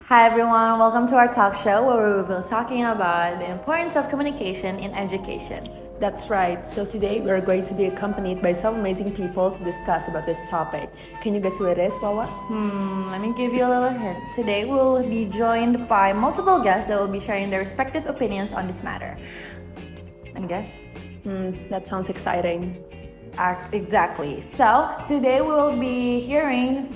Hi everyone, welcome to our talk show where we will be talking about the importance of communication in education. That's right. So today we're going to be accompanied by some amazing people to discuss about this topic. Can you guess who it is, Wawa? Let me give you a little hint. Today we'll be joined by multiple guests that will be sharing their respective opinions on this matter. And guess? That sounds exciting. Exactly. So today we will be hearing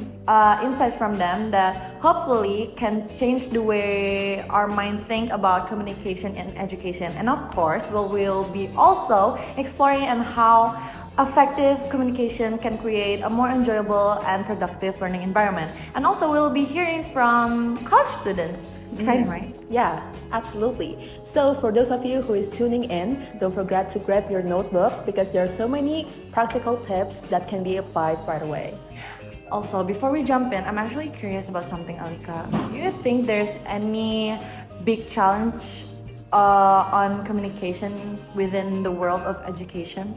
insights from them that hopefully can change the way our mind think about communication in education. And of course, we'll be also exploring on how effective communication can create a more enjoyable and productive learning environment. And also we'll be hearing from college students. Exciting, right? Yeah, absolutely. So for those of you who is tuning in, don't forget to grab your notebook because there are so many practical tips that can be applied right away. Also, before we jump in, I'm actually curious about something, Alika. Do you think there's any big challenge on communication within the world of education?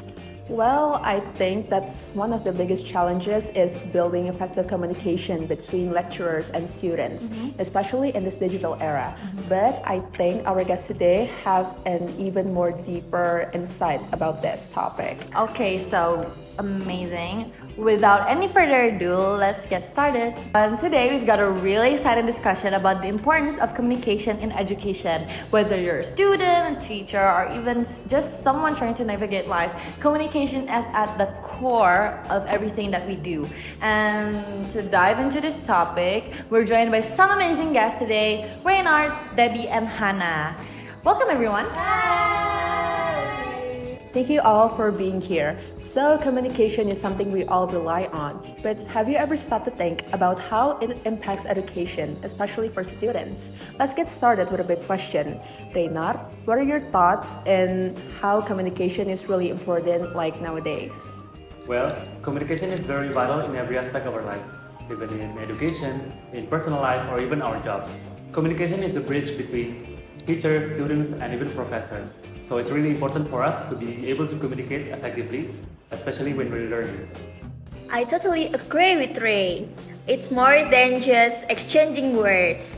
Well, I think that's one of the biggest challenges is building effective communication between lecturers and students, especially in this digital era. But I think our guests today have an even more deeper insight about this topic. Okay, so amazing. Without any further ado, let's get started. And today we've got a really exciting discussion about the importance of communication in education. Whether you're a student, a teacher, or even just someone trying to navigate life, communication is at the core of everything that we do. And to dive into this topic, we're joined by some amazing guests today, Reynard, Debbie, and Hannah. Welcome everyone. Thank you all for being here. So communication is something we all rely on, but have you ever stopped to think about how it impacts education, especially for students? Let's get started with a big question. Reynard, what are your thoughts on how communication is really important like nowadays? Well, communication is very vital in every aspect of our life, even in education, in personal life, or even our jobs. Communication is a bridge between teachers, students, and even professors. So it's really important for us to be able to communicate effectively, especially when we're learning. I totally agree with Ray. It's more than just exchanging words.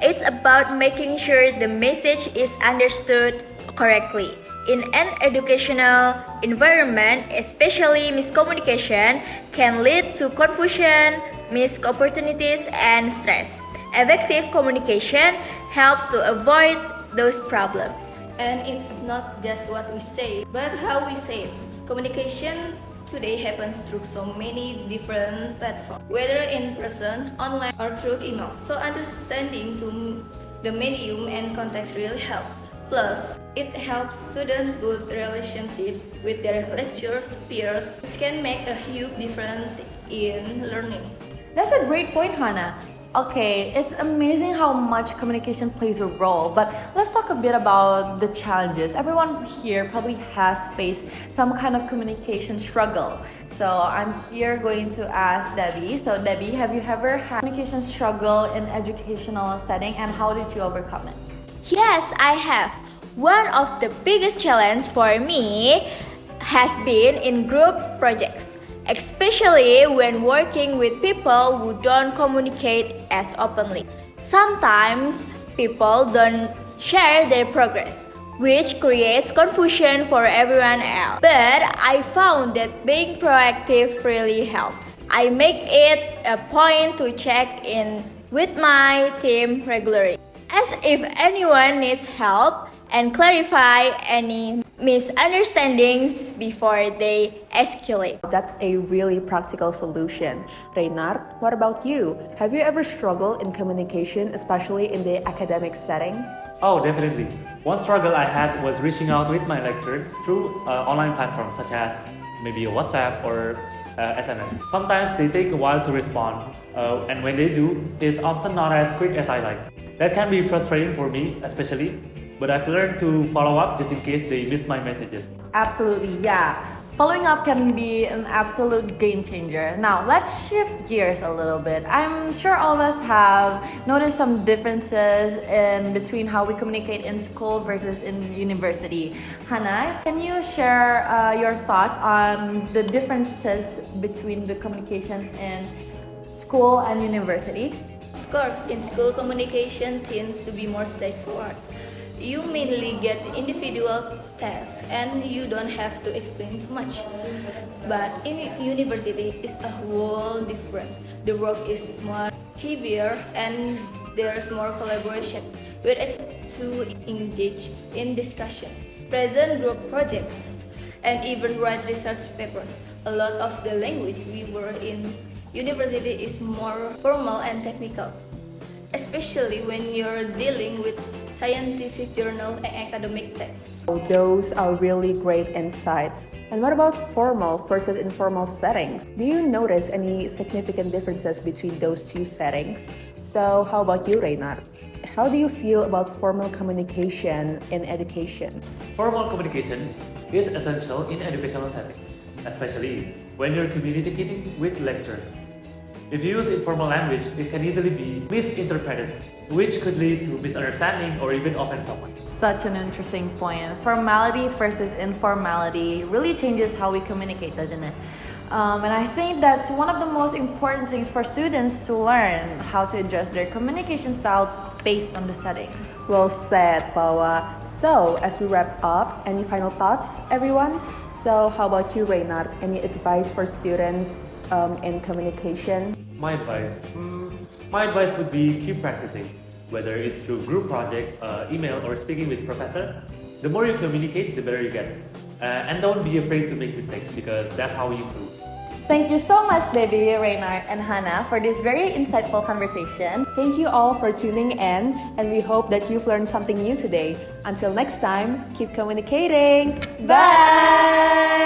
It's about making sure the message is understood correctly. In an educational environment, especially miscommunication can lead to confusion, missed opportunities, and stress. Effective communication helps to avoid those problems. And it's not just what we say, but how we say it. Communication today happens through so many different platforms, whether in person, online, or through email. So understanding to the medium and context really helps. Plus, it helps students build relationships with their lecturers, peers, which can make a huge difference in learning. That's a great point, Hannah. Okay, it's amazing how much communication plays a role, but let's talk a bit about the challenges. Everyone here probably has faced some kind of communication struggle. So I'm here going to ask Debbie. So Debbie, have you ever had communication struggle in educational setting and how did you overcome it? Yes, I have. One of the biggest challenges for me has been in group projects, especially when working with people who don't communicate as openly. Sometimes people don't share their progress, which creates confusion for everyone else. But I found that being proactive really helps. I make it a point to check in with my team regularly, as if anyone needs help, and clarify any misunderstandings before they escalate. That's a really practical solution. Reynard, what about you? Have you ever struggled in communication, especially in the academic setting? Oh, definitely. One struggle I had was reaching out with my lecturers through online platforms such as maybe WhatsApp or SMS. Sometimes they take a while to respond, and when they do, it's often not as quick as I like. That can be frustrating for me, especially, but I've learned to follow up just in case they miss my messages. Absolutely, yeah. Following up can be an absolute game changer. Now, let's shift gears a little bit. I'm sure all of us have noticed some differences in between how we communicate in school versus in university. Hannah, can you share your thoughts on the differences between the communication in school and university? course, in school communication tends to be more straightforward. You mainly get individual tasks and you don't have to explain too much. But in university, it's a whole different. The work is more heavier and there's more collaboration. We're expected to engage in discussion, present group projects, and even write research papers. A lot of the language we were in university is more formal and technical, especially when you're dealing with scientific journal and academic texts. Those are really great insights. And what about formal versus informal settings? Do you notice any significant differences between those two settings? So, how about you, Reynard? How do you feel about formal communication in education? Formal communication is essential in educational settings, especially when you're communicating with lecturers. If you use informal language, it can easily be misinterpreted, which could lead to misunderstanding or even offend someone. Such an interesting point. Formality versus informality really changes how we communicate, doesn't it? And I think that's one of the most important things for students to learn, how to adjust their communication style based on the setting. Well said, Pawa. So, as we wrap up, any final thoughts, everyone? So, how about you, Reynard? Any advice for students in communication? My advice would be keep practicing, whether it's through group projects, email, or speaking with professor. The more you communicate, the better you get. And don't be afraid to make mistakes because that's how we improve. Thank you so much, Debbie, Reynard, and Hannah, for this very insightful conversation. Thank you all for tuning in, and we hope that you've learned something new today. Until next time, keep communicating. Bye!